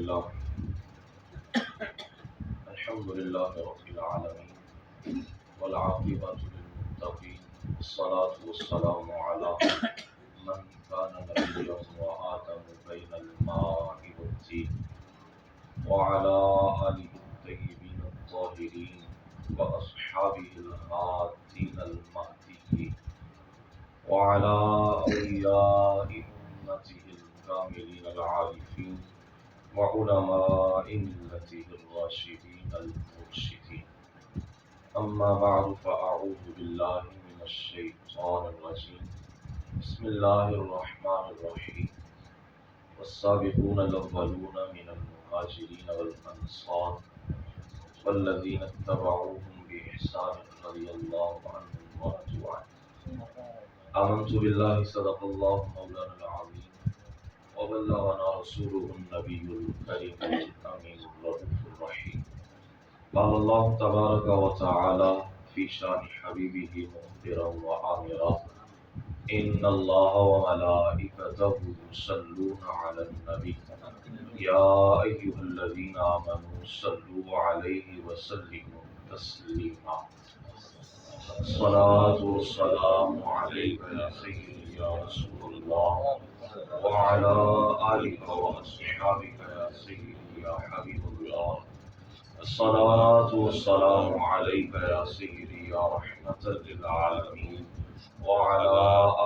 لله الحمد لله رب العالمين والعاقبة للمتقين والصلاة والسلام على من كان نبيا وآدم بين الماء والطين وعلى آله الطيبين الطاهرين وأصحابه الهادين المهديين وعلى أولياء أمته الكاملين العارفين وعلماء ملته الراشدين المرشدين. أما بعد فأعوذ بالله من الشيطان الرجيم. بسم الله الرحمن الرحيم. والسابقون الأولون من المهاجرين والأنصار والذين اتبعوهم بإحسان رضي الله عنهم ورضوا عنه. آمنت بالله صدق الله مولانا العظيم وبلغنا رسوله النبي الكريم الأمين الرؤوف الرحيم. قال الله تبارك وتعالى في شان حبيبه مخبرا وآمرا إن الله وملائكته يصلون على النبي يا أيها الذين آمنوا صلوا عليه وسلموا تسليما. الصلاة والسلام عليك يا سيدي يا رسول الله وعلى آلك وأصحابك يا سيدي يا حبيب الله. الصلاة والسلام عليك يا سيدي يا رحمة للعالمين وعلى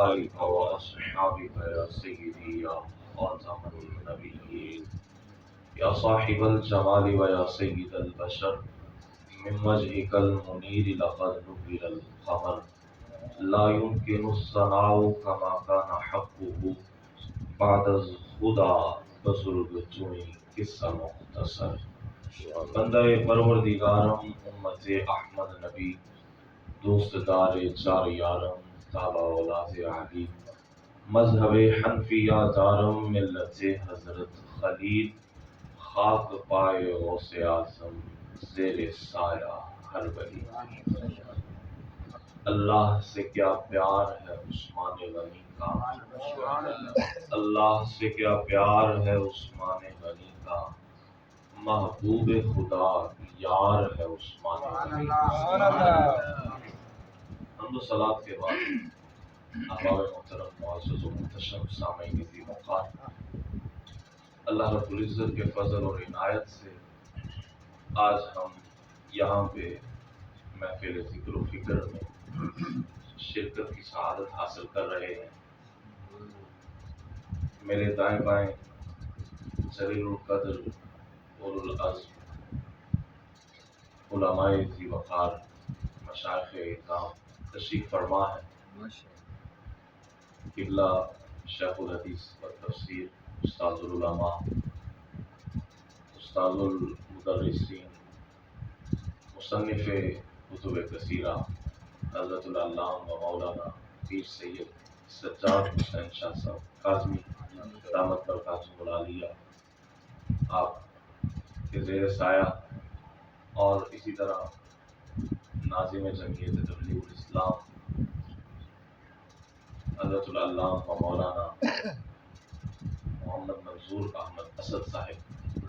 آلك وأصحابك يا سيدي يا خاتم النبيين يا صاحب الجمال ويا سيد البشر من وجهك المنير لقد نبل القمر لا يمكن الثناء كما كان حقه بعد خدا بزرگ توئی قصہ مختصر. بندہ پروردگارم امت احمد نبی دوست دار چار یارم تابع اولاد علی مذہب حنفیہ دارم ملت حضرت خلیل خاک پائے غوث اعظم زیر سایہ ہر ولی. اللہ سے کیا پیار ہے عثمان غنی کا، اللہ سے کیا پیار ہے عثمان غنی کا، محبوب خدا یار ہے عثمان غنی کا. حمد و صلات کے بعد احباب محترم معزز و محتشم سامعین ذی وقار، اللہ رب العزت کے فضل اور عنایت سے آج ہم یہاں پہ محفل ذکر و فکر میں شرکت کی سعادت حاصل کر رہے ہیں. میرے دائیں بائیں جلیل القدر اولو العزم علماء ذی وقار مشائخ اکرام تشریف فرما ہے. قبلہ شیخ الحدیث و تفسیر استاد العلماء استاد المدرسین مصنف کتب کثیرہ حضرت العلامہ و مولانا پیر سید سجاد حسین شاہ صاحب کاظمی دامت برکاتہ العالیہ آپ کے زیر سایہ، اور اسی طرح ناظم جمعیت تبلیغ الاسلام حضرت العلامہ و مولانا محمد منظور احمد اسد صاحب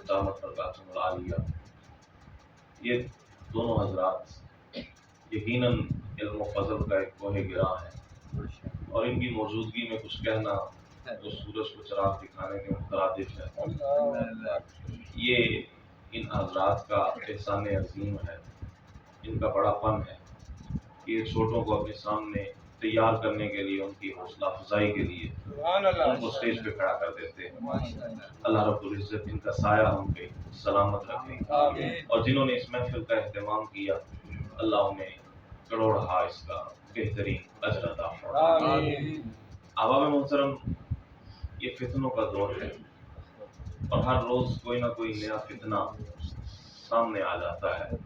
دامت برکاتہ العالیہ، یہ دونوں حضرات یقیناً علم و فضل کا ایک کوہ گراں ہے، اور ان کی موجودگی میں کچھ کہنا جو سورج کو چراغ دکھانے کے مترادف ہے. یہ ان حضرات کا احسان عظیم ہے، ان کا بڑا پن ہے کہ یہ چھوٹوں کو اپنے سامنے تیار کرنے کے لیے، ان کی حوصلہ افزائی کے لیے ان کو اسٹیج پہ کھڑا کر دیتے ہیں. اللہ رب العزت ان کا سایہ ہم پہ سلامت رکھے، اور جنہوں نے اس محفل کا اہتمام کیا اللہ انہیں کروڑہا اس کا بہترین اجر عطا فرمائے. احباب محترم، یہ فتنوں کا دور ہے، اور ہر روز کوئی نہ کوئی نیا فتنہ سامنے آ جاتا ہے.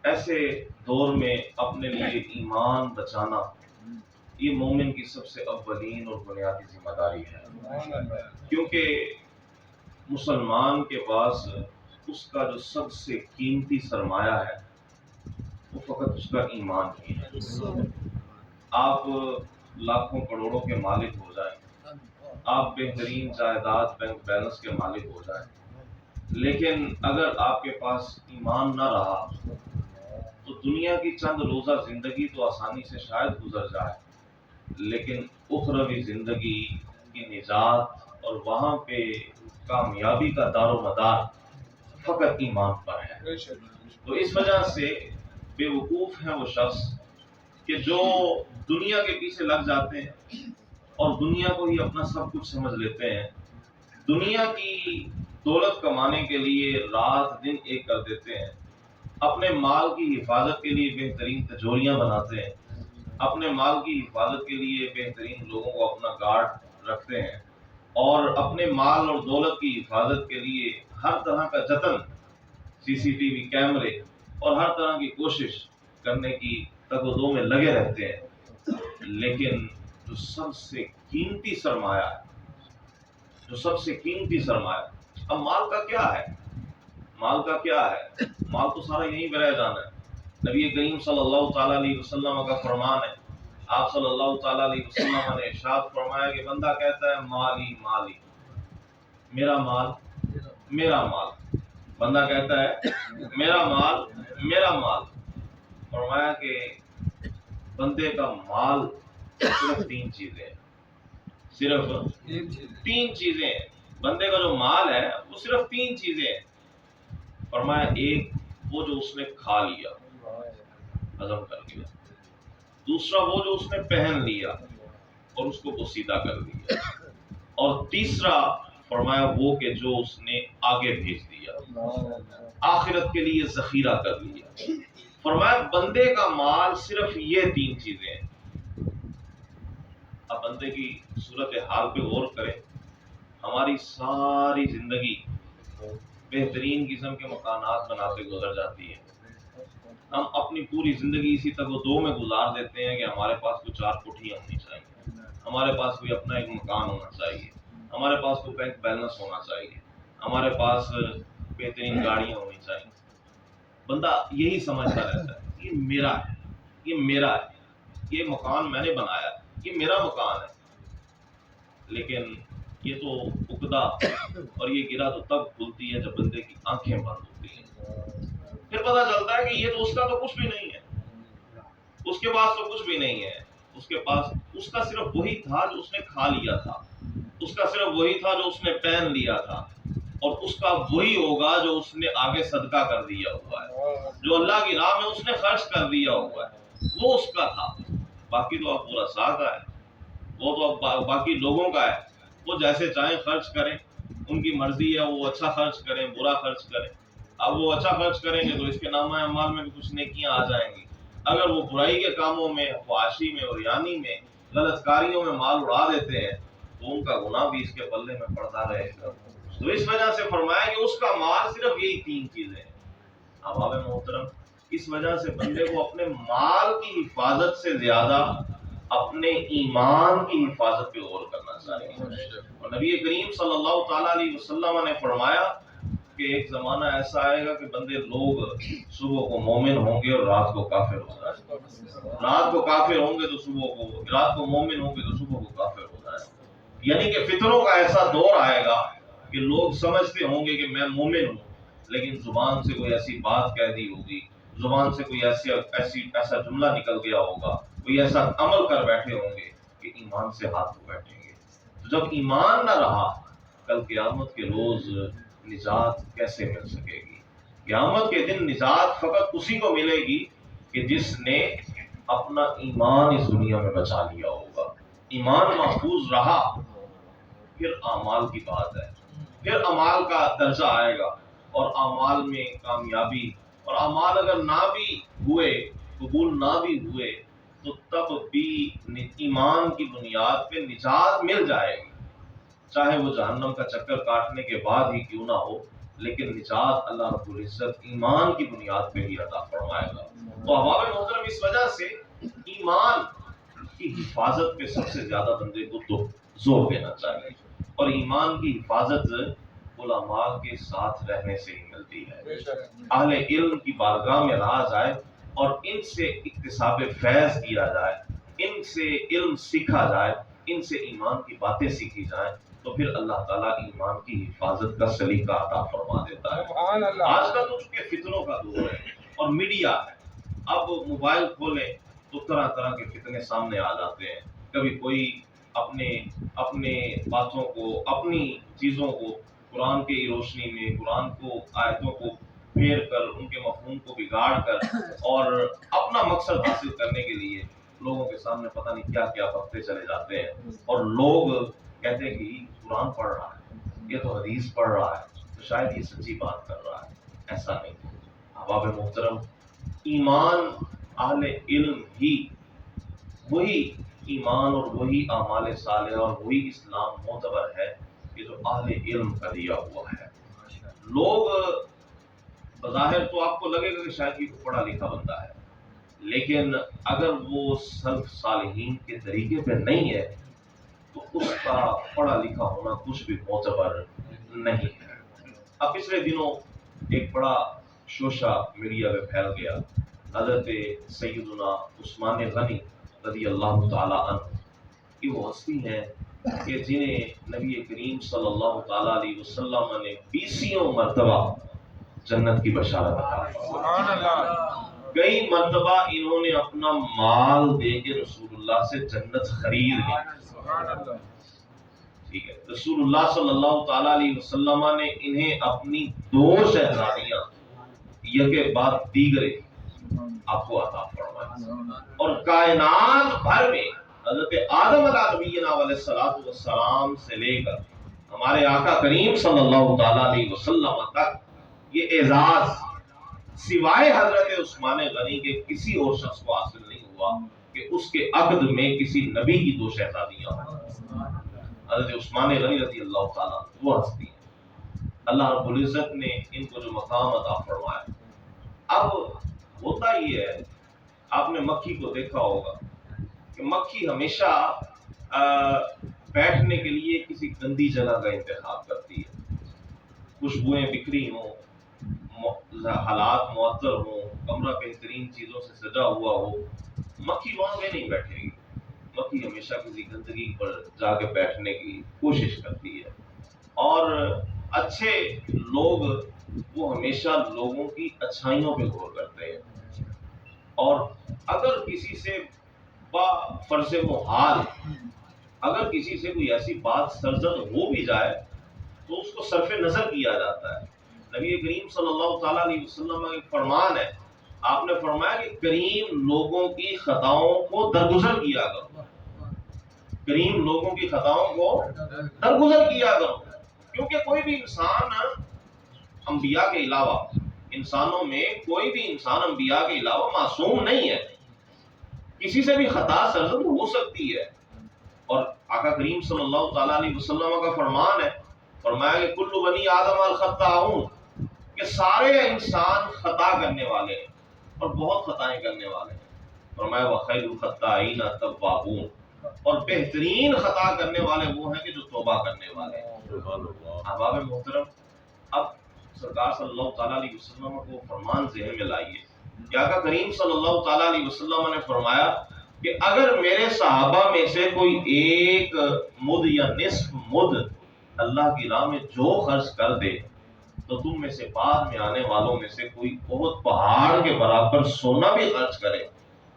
ایسے دور میں اپنے لیے ایمان بچانا یہ مومن کی سب سے اولین اور بنیادی ذمہ داری ہے، کیونکہ مسلمان کے پاس اس کا جو سب سے قیمتی سرمایہ ہے وہ فقط اس کا ایمان ہی ہے. آپ لاکھوں کروڑوں کے مالک ہو جائیں، آپ بہترین جائیداد بینک بیلنس کے مالک ہو جائیں، لیکن اگر آپ کے پاس ایمان نہ رہا تو دنیا کی چند روزہ زندگی تو آسانی سے شاید گزر جائے، لیکن اخروی زندگی کی نجات اور وہاں پہ کامیابی کا دار و مدار فقط ایمان پر ہے۔ تو اس وجہ سے بے وقوف ہے وہ شخص کہ جو دنیا کے پیچھے لگ جاتے ہیں اور دنیا کو ہی اپنا سب کچھ سمجھ لیتے ہیں، دنیا کی دولت کمانے کے لیے رات دن ایک کر دیتے ہیں، اپنے مال کی حفاظت کے لیے بہترین تجوریاں بناتے ہیں، اپنے مال کی حفاظت کے لیے بہترین لوگوں کو اپنا گارڈ رکھتے ہیں، اور اپنے مال اور دولت کی حفاظت کے لیے ہر طرح کا جتن، سی سی ٹی وی کیمرے اور ہر طرح کی کوشش کرنے کی تگ و دو میں لگے رہتے ہیں۔ لیکن جو سب سے قیمتی سرمایہ ہے، جو سب سے قیمتی سرمایہ، اب مال کا کیا ہے؟ مال کا کیا ہے؟ مال تو سارا یہیں پہ رہ جانا ہے۔ نبی کریم صلی اللہ تعالیٰ علیہ وسلم کا فرمان ہے، آپ صلی اللہ تعالیٰ علیہ وسلم نے ارشاد فرمایا کہ بندہ کہتا ہے مالی مالی، میرا مال میرا مال، بندہ کہتا ہے میرا مال میرا مال، فرمایا کہ بندے کا مال صرف تین چیزیں ہیں، صرف تین چیزیں ہیں، بندے کا جو مال ہے وہ صرف تین چیزیں ہیں۔ فرمایا ایک وہ جو اس نے کھا لیا، ہضم کر لیا، دوسرا وہ جو اس نے پہن لیا اور اس کو بوسیدہ کر دیا، اور تیسرا فرمایا وہ کہ جو اس نے آگے بھیج دیا، آخرت کے لیے ذخیرہ کر لیا۔ فرمایا بندے کا مال صرف یہ تین چیزیں ہیں۔ اب بندے کی صورت حال پہ غور کریں، ہماری ساری زندگی بہترین قسم کے مکانات بناتے گزر جاتی ہے، ہم اپنی پوری زندگی اسی تک و دو میں گزار دیتے ہیں کہ ہمارے پاس کوئی چار کوٹھیاں ہونی چاہیے، ہمارے پاس کوئی اپنا ایک مکان ہونا چاہیے، ہمارے پاس کوئی بینک بیلنس ہونا چاہیے، ہمارے پاس بہترین گاڑیاں ہونی چاہیے۔ بندہ یہی سمجھتا رہتا ہے یہ میرا ہے، یہ میرا ہے، یہ مکان میں نے بنایا ہے، یہ میرا مکان ہے۔ لیکن یہ تو عقدہ اور یہ گرہ تو تب کھلتی ہے جب بندے کی آنکھیں بند ہوتی ہیں، پھر پتہ چلتا ہے کہ یہ تو اس کا تو کچھ بھی نہیں ہے، اس کے پاس تو کچھ بھی نہیں ہے، اس کے پاس اس کا صرف وہی تھا جو اس نے کھا لیا تھا، اس کا صرف وہی تھا جو اس نے پہن لیا تھا، اور اس کا وہی ہوگا جو اس نے آگے صدقہ کر دیا ہوا ہے، جو اللہ کی راہ میں اس نے خرچ کر دیا ہوا ہے، وہ اس کا تھا۔ باقی تو اب پورا ساتھ ہے، وہ تو اب باقی لوگوں کا ہے، وہ جیسے چاہیں خرچ کریں، ان کی مرضی ہے، وہ اچھا خرچ کریں برا خرچ کریں۔ اب وہ اچھا خرچ کریں گے تو اس کے نامہ اعمال میں بھی کچھ نیکیاں آ جائیں گی، اگر وہ برائی کے کاموں میں، فحاشی میں، عریانی میں، غلط کاریوں میں مال اڑا دیتے ہیں تو ان کا گناہ بھی اس کے پلے میں پڑتا رہے گا۔ تو اس وجہ سے فرمایا کہ اس کا مال صرف یہی تین چیزیں ہیں۔ احباب محترم، اس وجہ سے بندے کو اپنے مال کی حفاظت سے زیادہ اپنے ایمان کی حفاظت پہ غور کرنا چاہیے۔ اور نبی کریم صلی اللہ تعالیٰ علیہ وسلم نے فرمایا کہ ایک زمانہ ایسا آئے گا کہ بندے لوگ صبح کو مومن ہوں گے اور رات کو کافر ہو جائیں گے، رات کو کافر ہوں گے تو صبح کو، رات کو مومن ہوں گے تو صبح کو کافر ہو جائیں گے۔ یعنی کہ فتنوں کا ایسا دور آئے گا کہ لوگ سمجھتے ہوں گے کہ میں مومن ہوں، لیکن زبان سے کوئی ایسی بات کہہ دی ہوگی، زبان سے کوئی ایسا جملہ نکل گیا ہوگا، کوئی ایسا عمل کر بیٹھے ہوں گے کہ ایمان سے ہاتھ دھو بیٹھیں گے۔ تو جب ایمان نہ رہا، کل قیامت کے روز نجات کیسے مل سکے گی؟ قیامت کے دن نجات فقط اسی کو ملے گی کہ جس نے اپنا ایمان اس دنیا میں بچا لیا ہوگا۔ ایمان محفوظ رہا، پھر اعمال کی بات ہے، پھر اعمال کا درجہ آئے گا، اور اعمال میں کامیابی، اور اعمال اگر نہ بھی ہوئے، قبول نہ بھی ہوئے، تو تب بھی ایمان کی بنیاد پہ نجات مل جائے گی، چاہے وہ جہنم کا چکر کاٹنے کے بعد ہی کیوں نہ ہو، لیکن نجات اللہ رب العزت ایمان کی بنیاد پہ ہی عطا فرمائے گا۔ تو احباب محترم، اس وجہ سے ایمان کی حفاظت پہ سب سے زیادہ بندے کو تو زور دینا چاہیے، اور ایمان کی حفاظت علماء کے ساتھ رہنے سے ہی ملتی ہے۔ اہل علم کی بارگاہ میں رہا جائے اور ان سے اکتساب فیض کیا جائے، ان سے علم سیکھا جائے، ان سے ایمان کی باتیں سیکھی جائیں، تو پھر اللہ تعالیٰ ایمان کی حفاظت کا سلیقہ عطا فرما دیتا ہے۔ سبحان اللہ۔ آج کا تو چونکہ فتنوں کا دور ہے اور میڈیا ہے، اب موبائل کھولیں تو طرح طرح کے فتنے سامنے آ جاتے ہیں۔ کبھی کوئی اپنے باتوں کو، اپنی چیزوں کو قرآن کی روشنی میں، قرآن کو، آیتوں کو پھیر کر، ان کے مفہوم کو بگاڑ کر اور اپنا مقصد حاصل کرنے کے لیے لوگوں کے سامنے پتہ نہیں کیا کیا بکتے چلے جاتے ہیں، اور لوگ کہتے ہیں کہ یہ قرآن پڑھ رہا ہے، یہ تو حدیث پڑھ رہا ہے، تو شاید یہ سچی بات کر رہا ہے۔ ایسا نہیں۔ احباب محترم، ایمان اہل علم ہی، وہی ایمان اور وہی اعمال صالحہ اور وہی اسلام معتبر ہے کہ جو اہل علم کا دیا ہوا ہے۔ لوگ بظاہر تو آپ کو لگے گا کہ شاید یہ پڑھا لکھا بندہ ہے، لیکن اگر وہ سلف صالحین کے طریقے پہ نہیں ہے تو اس کا پڑھا لکھا ہونا کچھ بھی معتبر نہیں ہے۔ اب پچھلے دنوں ایک بڑا شوشہ میڈیا میں پھیل گیا، حضرت سیدنا عثمان غنی رضی اللہ تعالی عنہ کی وہ ہستی ہیں کہ جنہیں نبی کریم صلی اللہ تعالی علیہ وسلم نے 20 مرتبہ جنت کی بشارت عطا کی۔ سبحان اللہ۔ کئی مرتبہ انہوں نے اپنا مال دے کے رسول اللہ سے جنت خرید لی۔ سبحان اللہ۔ ٹھیک ہے، رسول اللہ صلی اللہ تعالی علیہ وسلم نے انہیں اپنی 2 شہزادیاں یکے بعد دیگرے آپ کو عطا فرمائی، اور کائنات بھر میں حضرت آدم علیہ نبینا علیہ الصلوۃ والسلام سے لے کر ہمارے آقا کریم صلی اللہ تعالی علیہ وسلم تک یہ اعزاز سوائے حضرت عثمان غنی کے کسی اور شخص کو حاصل نہیں ہوا کہ اس کے عقد میں کسی نبی کی 2 شہزادیاں ہوں۔ حضرت عثمان غنی رضی اللہ تعالیٰ وہ ہستی ہیں، اللہ رب العزت نے ان کو جو مقام عطا فرمایا۔ اب ہوتا ہی ہے، آپ نے مکھی کو دیکھا ہوگا کہ مکھی ہمیشہ بیٹھنے کے لیے کسی گندی جگہ کا انتخاب کرتی ہے، خوشبوئیں بکھری ہوں، حالات معطر ہوں، کمرہ بہترین چیزوں سے سجا ہوا ہو، مکھی وہاں پہ نہیں بیٹھے گی۔ مکھی ہمیشہ کسی گندگی پر جا کے بیٹھنے کی کوشش کرتی ہے، اور اچھے لوگ وہ ہمیشہ لوگوں کی اچھائیوں پہ غور کرتے ہیں، اور اگر کسی سے با فرض محال اگر کسی سے کوئی ایسی بات سرزد ہو بھی جائے تو اس کو صرف نظر کیا جاتا ہے۔ نبی کریم صلی اللہ تعالیٰ علیہ وسلم کا ایک فرمان ہے، آپ نے فرمایا کہ کریم لوگوں کی خطاؤں کو درگزر کیا کرو، کریم لوگوں کی خطاؤں کو درگزر کیا کرو، کیونکہ کوئی بھی انسان انبیاء کے علاوہ، انسانوں میں کوئی بھی انسان انبیاء کے علاوہ معصوم نہیں ہے، کسی سے بھی خطا سرزد ہو سکتی ہے، اور آقا کریم صلی اللہ تعالیٰ علیہ وسلم کا فرمان ہے، فرمایا کہ کل بنی آدم الخطاؤن، کہ سارے انسان خطا کرنے والے ہیں اور بہت خطائیں کرنے والے ہیں۔ فرمایا وخیر الخطائین التوابون، اور بہترین خطا کرنے والے وہ ہیں کہ جو توبہ کرنے والے ہیں۔ احباب محترم، اب سرکار صلی اللہ تعالیٰ علیہ وسلم کو فرمان ذہن میں لائیے کہ آقا کریم صلی اللہ تعالیٰ علیہ وسلم نے فرمایا کہ اگر میرے صحابہ میں سے کوئی 1 مد یا نصف مد اللہ کی راہ میں جو خرچ کر دے تو تم میں سے بعد میں آنے والوں میں سے کوئی بہت پہاڑ کے برابر سونا بھی خرچ کرے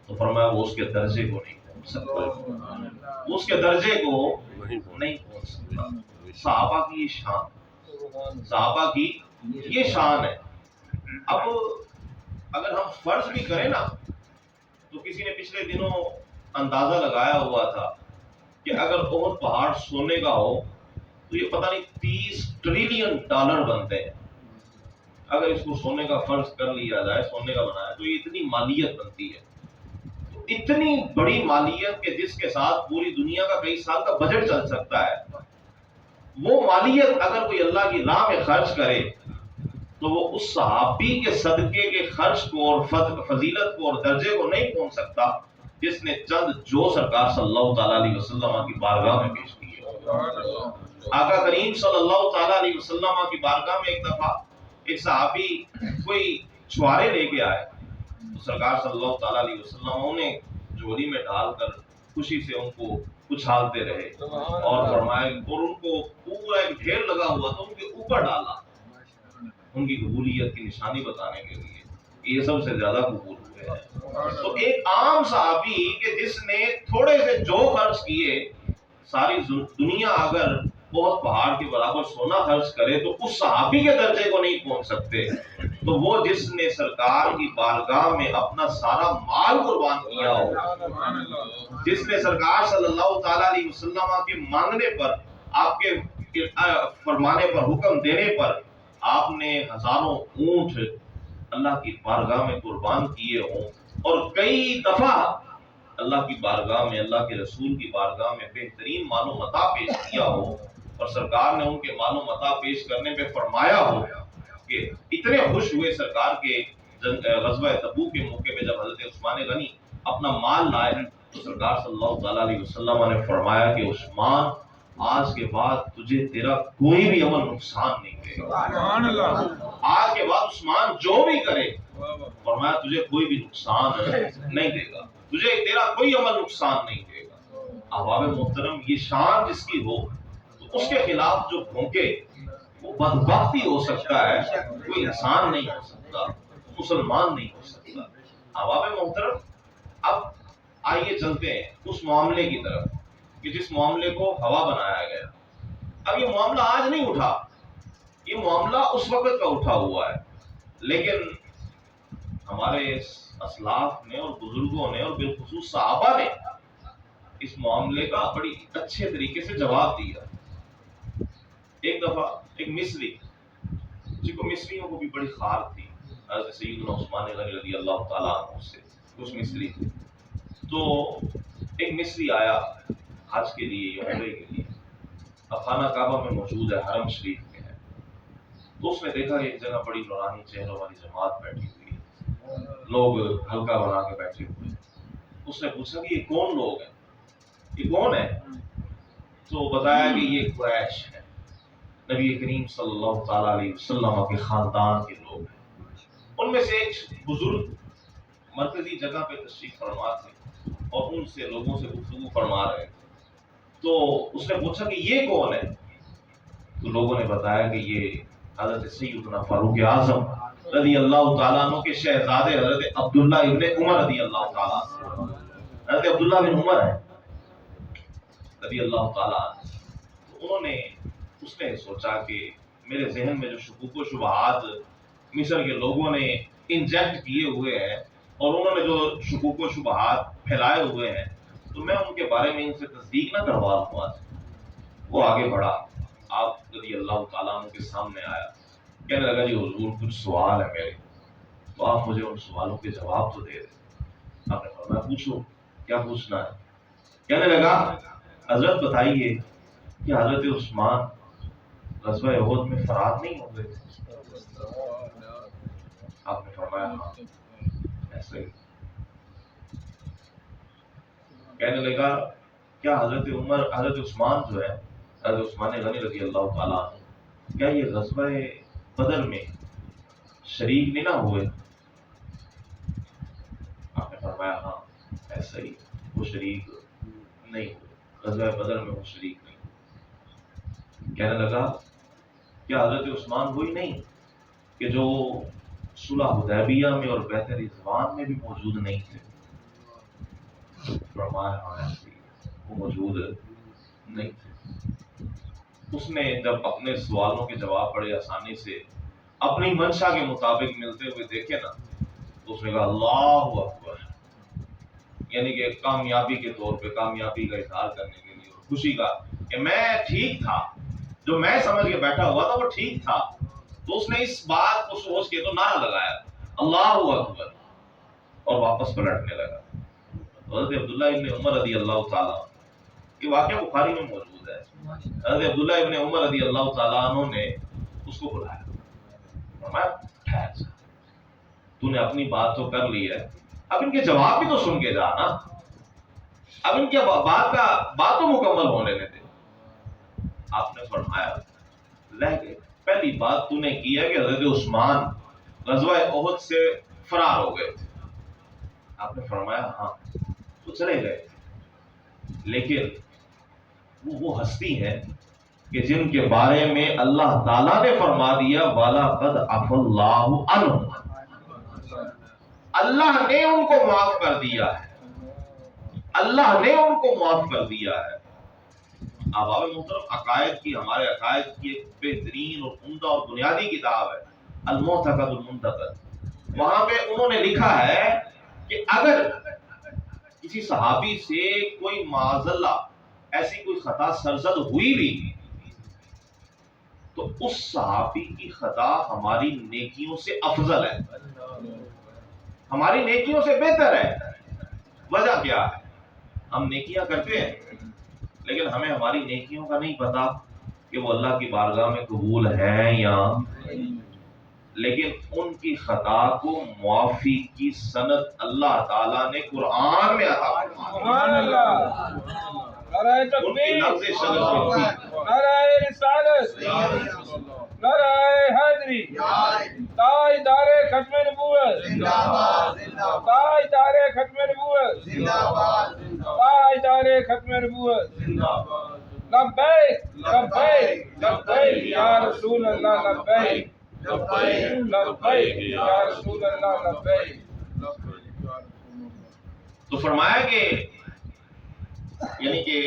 تو فرمایا وہ اس کے درجے کو نہیں پہنچ سکتا، اس کے درجے کو نہیں پہنچ سکتا۔ صحابہ کی یہ شان، صحابہ کی یہ شان ہے۔ اب اگر ہم فرض بھی کریں نا، تو کسی نے پچھلے دنوں اندازہ لگایا ہوا تھا کہ اگر احد پہاڑ سونے کا ہو تو یہ پتہ نہیں 30 ٹریلین ڈالر بنتے ہیں۔ اگر اس کو سونے کا فرض کر لیا جائے، سونے کا بنایا تو یہ اتنی مالیت بنتی ہے، تو اتنی بڑی مالیت کہ جس کے ساتھ پوری دنیا کا کئی سال کا بجٹ چل سکتا ہے، وہ مالیت اگر کوئی اللہ کی راہ میں خرچ کرے تو وہ اس صحابی کے صدقے کے خرچ کو اور فضیلت کو اور درجے کو نہیں پہنچ سکتا جس نے چند جو سرکار صلی اللہ تعالیٰ علیہ وسلم کی بارگاہ میں پیش کی ہے۔ آقا کریم صلی اللہ تعالیٰ علیہ وسلم کی بارگاہ میں ایک دفعہ ایک صحابی کوئی چھوارے لے کے آئے تو سرکار صلی اللہ تعالیٰ علیہ وسلم انہیں جھولی میں ڈال کر خوشی سے ان کو اچھالتے رہے اور فرمایا اور ان کو پورا ایک ڈھیر لگا ہوا تھا ان کے اوپر ڈالا ان کی قبولیت کی نشانی بتانے کے لیے، یہ سب سے زیادہ قبول ہوئے ہیں۔ تو ایک عام صحابی کہ جس نے تھوڑے سے جو خرچ کیے، ساری دنیا اگر بہت پہاڑ کے برابر سونا خرچ کرے تو اس صحابی کے درجے کو نہیں پہنچ سکتے، تو وہ جس نے سرکار کی بارگاہ میں اپنا سارا مال قربان کیا ہو، جس نے سرکار صلی اللہ تعالی علیہ وسلم کے مانگنے پر، آپ کے فرمانے پر، حکم دینے پر آپ نے ہزاروں اونٹ اللہ کی بارگاہ میں قربان کیے ہوں، اور کئی دفعہ اللہ کی بارگاہ میں، اللہ کے رسول کی بارگاہ میں بہترین مال و متاع پیش کیا ہو، اور سرکار نے ان کے مال و متاع پیش کرنے پہ فرمایا ہو کہ اتنے خوش ہوئے سرکار کے غزوہ تبوک کے موقع پہ جب حضرت عثمان غنی اپنا مال لائے تو سرکار صلی اللہ تعالی علیہ وسلم نے فرمایا کہ عثمان آج کے بعد تجھے تیرا کوئی بھی عمل نقصان نہیں دے گا، آج کے بعد عثمان جو بھی کرے فرمایا تجھے کوئی بھی نقصان نہیں دے گا، تجھے تیرا کوئی عمل نقصان نہیں دے گا۔ احباب محترم، یہ شان جس کی ہو تو اس کے خلاف جو بھونکے وہ بدبختی ہو سکتا ہے، کوئی انسان نہیں ہو سکتا، مسلمان نہیں ہو سکتا۔ احباب محترم، اب آئیے چلتے ہیں اس معاملے کی طرف کہ جس معاملے کو ہوا بنایا گیا۔ اب یہ معاملہ آج نہیں اٹھا، یہ معاملہ اس وقت کا اٹھا ہوا ہے، لیکن ہمارے اسلاف نے اور بزرگوں نے اور بالخصوص صحابہ نے اس معاملے کا بڑی اچھے طریقے سے جواب دیا۔ ایک دفعہ ایک مصری، جس کو مصریوں کو بھی بڑی خار تھی حضرت سیدنا عثمان غنی رضی اللہ تعالیٰ عنہ سے، کچھ مصری تھے، تو ایک مصری آیا حج کے لیے یا عمرے کے لیے، اب خانہ کعبہ میں موجود ہے، حرم شریف میں ہے، تو اس نے دیکھا کہ ایک جگہ بڑی نورانی چہروں والی جماعت بیٹھی ہوئی ہے، لوگ حلقہ بنا کے بیٹھے ہوئے ہیں۔ اس نے پوچھا کہ یہ کون لوگ ہیں، یہ کون ہے؟ تو بتایا کہ یہ قریش ہے، نبی کریم صلی اللہ تعالیٰ علیہ وسلم کے خاندان کے لوگ ہیں۔ ان میں سے ایک بزرگ مرکزی جگہ پہ تشریف فرما تھے اور ان سے لوگوں سے گفتگو فرما رہے تھے، تو اس نے پوچھا کہ یہ کون ہے؟ تو لوگوں نے بتایا کہ یہ حضرت سیدنا فاروق اعظم رضی اللہ تعالیٰ عنہ کے شہزادے حضرت عبداللہ ابن عمر رضی اللہ تعالیٰ عنہ، حضرت عبداللہ بن عمر ہے رضی اللہ تعالیٰ عنہ۔ تو انہوں نے، اس نے سوچا کہ میرے ذہن میں جو شکوک و شبہات مصر کے لوگوں نے انجیکٹ کیے ہوئے ہیں اور انہوں نے جو شکوک و شبہات پھیلائے ہوئے ہیں، تو میں ان کے بارے میں ان سے تصدیق نہ کروا لوں آج۔ وہ آگے بڑھا، آپ رضی اللہ تعالیٰ عنہ کے سامنے آیا، کہنے لگا جی حضور کچھ سوال ہے میرے، تو آپ مجھے ان سوالوں کے جواب تو دے دیں۔ آپ نے فرمایا پوچھو، کیا پوچھنا ہے؟ کہنے لگا حضرت بتائیے کہ حضرت عثمان غزوہ احد میں فرار نہیں ہو گئے تھے؟ آپ نے فرمایا ہاں ایسے ہی۔ کہنے لگا کیا حضرت عثمان جو ہے، حضرت عثمان غنی رضی اللہ تعالیٰ عنہ، کیا یہ غزوہ بدر میں شریک نہیں نہ ہوئے؟ آپ نے فرمایا ہاں ایسا ہی، وہ شریک نہیں ہوئے، غزوہ بدر میں وہ شریک نہیں ہوئے۔ کہنے لگا کیا حضرت عثمان وہی نہیں کہ جو صلح حدیبیہ میں اور بیعت رضوان میں بھی موجود نہیں تھے؟ فرمایا ہاں ایسے ہی، وہ موجود نہیں تھے۔ اس نے جب اپنے سوالوں کے جواب بڑے آسانی سے اپنی منشا کے مطابق ملتے ہوئے دیکھے نا، تو اس نے کہا اللہ اکبر، یعنی کہ کامیابی کے طور پہ، کامیابی کا اظہار کرنے کے لیے اور خوشی کا کہ میں ٹھیک تھا، جو میں سمجھ کے بیٹھا ہوا تھا وہ ٹھیک تھا۔ تو اس نے اس بات کو سوچ کے تو نعرہ لگایا اللہ اکبر اور واپس پلٹنے لگا۔ حضرت عبداللہ ابن عمر رضی اللہ تعالیٰ، یہ واقعہ بخاری میں موجود ہے، حضرت عبداللہ ابن عمر رضی اللہ تعالیٰ عنہ نے اس کو بلایا، فرمایا ٹھہر جا، تو نے اپنی بات تو کر لی ہے، اب ان کے جواب بھی تو سن کے جا نا، اب ان کے بات تو مکمل ہونے دے۔ آپ نے فرمایا رہ گئے، پہلی بات تو نے کی ہے کہ حضرت عثمان غزوہ احد سے فرار ہو گئے تھے۔ آپ نے فرمایا ہاں، تو چلے گئے، لیکن وہ ہستی ہے کہ جن کے بارے میں اللہ تعالیٰ نے فرما دیا وَلَقَدْ عَفَا اللَّهُ عَنْهُمْ، اللہ نے ان کو معاف کر دیا ہے، اللہ نے ان کو معاف کر دیا ہے۔ احباب محترم، عقائد کی، ہمارے عقائد کی ایک بہترین اور عمدہ اور بنیادی کتاب ہے المعتقد المنتقد۔ وہاں پہ انہوں نے لکھا ہے کہ اگر کسی صحابی سے کوئی معاذ اللہ ایسی کوئی خطا سرزد ہوئی بھی تو اس صحابی کی خطا ہماری نیکیوں سے افضل ہے، ہماری نیکیوں سے بہتر ہے۔ وجہ کیا ہے؟ ہم نیکیاں کرتے ہیں لیکن ہمیں ہماری نیکیوں کا نہیں پتا کہ وہ اللہ کی بارگاہ میں قبول ہیں یا، لیکن ان کی خطا کو معافی کی سند اللہ تعالیٰ نے قرآن میں عطا فرمائی۔ ان کی لفظ شگفتگی، نعرہ رسالت، نعرہ حیدری، تاجدار ختم نبوت، تاجدار ختم نبوت، تاجدار ختم نبوت، لبیک لبیک لبیک یا رسول اللہ، لبیک لبیک یا رسول اللہ، لبیک۔ تو فرمایا کہ یعنی کہ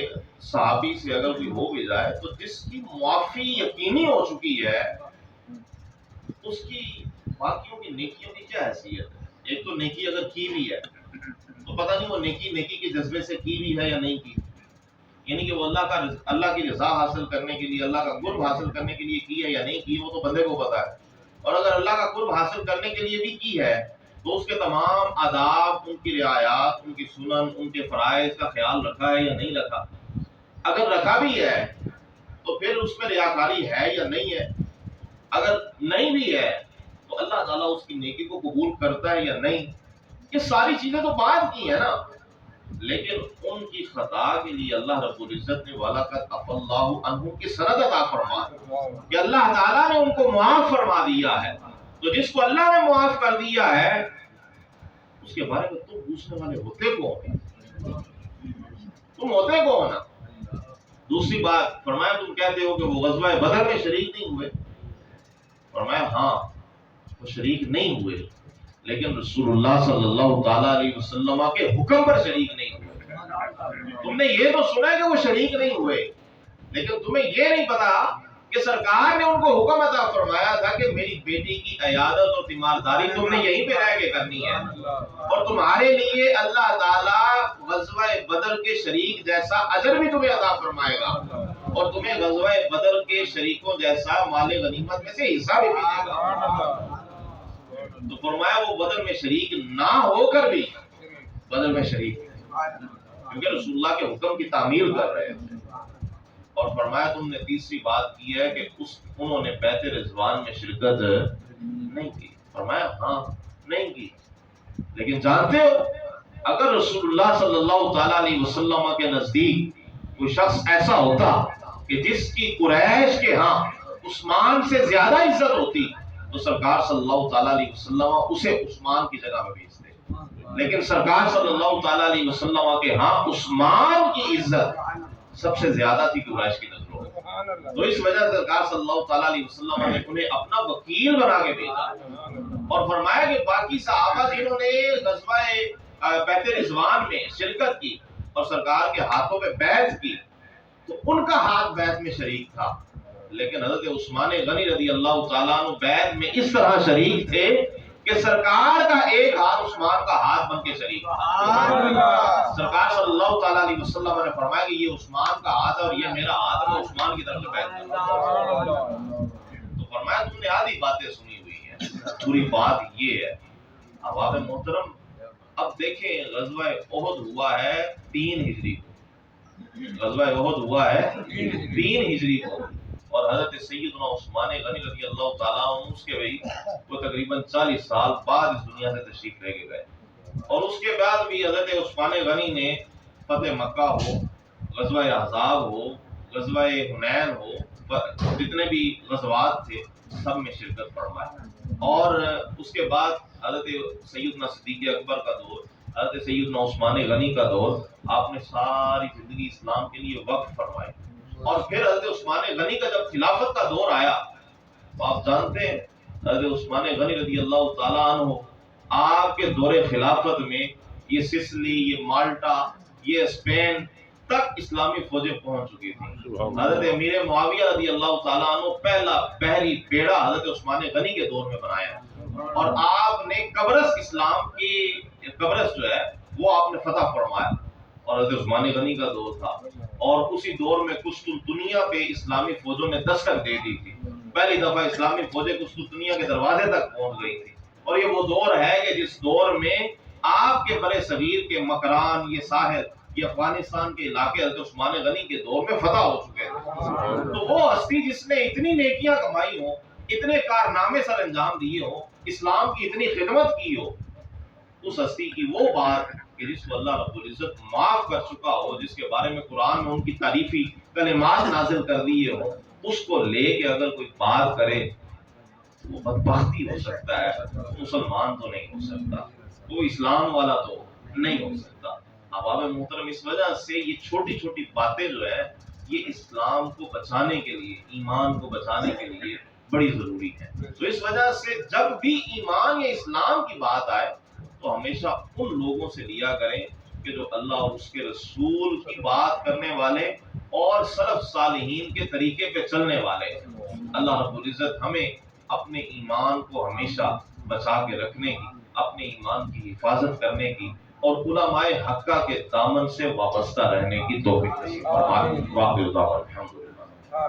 صحابی سے اگر کوئی ہو بھی جائے تو جس کی معافی یقینی ہو چکی ہے اس کی باقیوں کی نیکیوں کی کیا حیثیت ہے؟ ایک تو نیکی اگر کی بھی ہے تو پتہ نہیں وہ نیکی کے جذبے سے کی بھی ہے یا نہیں کی، یعنی کہ وہ اللہ کی رضا حاصل کرنے کے لیے، اللہ کا قرب حاصل کرنے کے لیے کی ہے یا نہیں کی، وہ تو بندے کو پتا ہے۔ اور اگر اللہ کا قرب حاصل کرنے کے لیے بھی کی ہے تو اس کے تمام آداب، ان کی رعایات، ان کی سنن، ان کے فرائض کا خیال رکھا ہے یا نہیں رکھا۔ اگر رکھا بھی ہے تو پھر اس میں ریاکاری ہے یا نہیں ہے، اگر نہیں بھی ہے تو اللہ تعالیٰ اس کی نیکی کو قبول کرتا ہے یا نہیں۔ یہ ساری چیزیں تو بعد کی ہیں نا، لیکن ان کی خطا کے لیے اللہ رب العزت نے وَلَقَدْ عَفَا اللَّهُ عَنْهُمْ کی سند عطا فرمائی کہ اللہ تعالیٰ نے ان کو معاف فرما دیا ہے۔ تو جس کو اللہ نے معاف کر دیا ہے اس کے بارے میں تم پوچھنے والے ہوتے کون؟ تم ہوتے کون؟ دوسری بات فرمایا تم کہتے ہو کہ وہ غزوہ بدر میں شریک نہیں ہوئے۔ فرمایا ہاں وہ شریک نہیں ہوئے لیکن رسول اللہ صلی اللہ تعالیٰ علیہ وسلم کے حکم پر شریک نہیں ہوئے۔ تم نے یہ تو سنا ہے کہ وہ شریک نہیں ہوئے لیکن تمہیں یہ نہیں پتا کہ سرکار نے ان کو حکم عطا فرمایا تھا کہ میری بیٹی کی عیادت اور تیمارداری تم نے یہیں پہ رہ کے کرنی ہے، اور تمہارے لیے اللہ تعالیٰ غزوہ بدر کے شریک جیسا اجر بھی تمہیں عطا فرمائے گا اور تمہیں غزوہ بدر کے شریکوں جیسا مال غنیمت میں سے حصہ بھی ملے گا۔ تو فرمایا وہ بدر میں شریک نہ ہو کر بھی بدر میں شریک کیونکہ رسول اللہ کے حکم کی تعمیل کر رہے تھے۔ اور فرمایا تم نے تیسری بات کی ہے کہ انہوں نے بیعت رضوان میں شرکت نہیں کی۔ فرمایا ہاں نہیں کی، لیکن جانتے ہو اگر رسول اللہ صلی اللہ تعالیٰ علیہ وسلم کے نزدیک کوئی شخص ایسا ہوتا کہ جس کی قریش کے ہاں عثمان سے زیادہ عزت ہوتی تو سرکار صلی اللہ تعالیٰ علیہ وسلم اسے عثمان کی جگہ میں بھیجتے، لیکن سرکار صلی اللہ تعالیٰ علیہ وسلم کے ہاں عثمان کی عزت سب سے زیادہ تھی قریش کی نظروں میں، تو اس وجہ سے سرکار صلی اللہ تعالیٰ علیہ وسلم نے انہیں اپنا وکیل بنا کے بھیجا اور فرمایا کہ باقی صحابہ جنہوں نے غزوہ بیعت رضوان میں شرکت کی اور سرکار کے ہاتھوں میں بیعت کی تو ان کا ہاتھ بیعت میں شریک تھا، لیکن حضرت عثمان غنی رضی اللہ تعالیٰ عنہ بیعت میں اس طرح شریک تھے کہ سرکار کا ایک ہاتھ عثمان کا ہاتھ بن کے شریک تھا۔ سرکار صلی اللہ تعالیٰ علیہ وسلم نے فرمایا کہ یہ عثمان کا ہاتھ ہے اور یہ میرا ہاتھ ہے، میں عثمان کی طرف سے بیعت کر رہا ہوں۔ تو فرمایا تم نے آدھی باتیں سنی ہوئی ہیں، پوری بات یہ ہے۔ احباب محترم اب دیکھیں غزوہ احد ہوا ہے 3 ہجری کو، غزوہ احد ہوا ہے 3 ہجری کو، اور حضرت سیدنا عثمان غنی رضی اللہ تعالیٰ عنہ اس کے بھی وہ تقریباً 40 سال بعد اس دنیا سے تشریف لے کے گئے، اور اس کے بعد بھی حضرت عثمان غنی نے فتح مکہ ہو، غزوہ احزاب ہو، غزوہ حنین ہو، جتنے بھی غزوات تھے سب میں شرکت فرمائی، اور اس کے بعد حضرت سیدنا صدیق اکبر کا دور، حضرت سیدنا عثمان غنی کا دور آپ نے ساری زندگی اسلام کے لیے وقف فرمائی، اور پھر حضرت عثمان غنی کا جب خلافت کا دور آیا تو آپ جانتے ہیں حضرت عثمان غنی رضی اللہ تعالیٰ عنہ آپ کے دور خلافت میں یہ سسلی، یہ مالٹا، یہ اسپین تک اسلامی فوجیں پہنچ چکی تھیں۔ حضرت امیر معاویہ رضی اللہ تعالیٰ عنہ پہلا بحری بیڑا حضرت عثمان غنی کے دور میں بنایا، اور آپ نے قبرص اسلام کی قبرص جو ہے وہ آپ نے فتح فرمایا، اور حضرت عثمان غنی کا دور تھا، اور اسی دور میں قسطنطنیہ پہ اسلامی فوجوں نے دستک دے دی تھی۔ پہلی دفعہ اسلامی فوجیں قسطنطنیہ کے دروازے تک پہنچ گئی تھی، اور یہ وہ دور ہے کہ جس دور میں آپ کے بر صغیر کے مکران، یہ ساحل، یہ افغانستان کے علاقے حضرت عثمان غنی کے دور میں فتح ہو چکے تھے۔ تو وہ ہستی جس نے اتنی نیکیاں کمائی ہوں، اتنے کارنامے سر انجام دیے ہوں، اسلام کی اتنی خدمت کی ہو، اس ہستی کی وہ بات کہ جس کو اللہ رب العزت معاف کر چکا ہو، جس کے بارے میں قرآن میں ان کی تعریفی کلمات نازل کر دیے ہو، اس کو لے کے اگر کوئی بات کرے تو وہ بدبختی ہو سکتا ہے، مسلمان تو نہیں ہو سکتا، وہ اسلام والا تو نہیں ہو سکتا۔ احباب محترم، اس وجہ سے یہ چھوٹی چھوٹی باتیں جو ہے یہ اسلام کو بچانے کے لیے، ایمان کو بچانے کے لیے بڑی ضروری ہے۔ تو اس وجہ سے جب بھی ایمان یا اسلام کی بات آئے تو ہمیشہ ان لوگوں سے لیا کریں کہ جو اللہ اور اس کے رسول کی بات کرنے والے اور سلف صالحین کے طریقے پہ چلنے والے ہیں۔ اللہ رب العزت ہمیں اپنے ایمان کو ہمیشہ بچا کے رکھنے کی، اپنے ایمان کی حفاظت کرنے کی، اور علماء حقہ کے دامن سے وابستہ رہنے کی توفیق نصیب فرمائے۔ واقعی الحمدللہ۔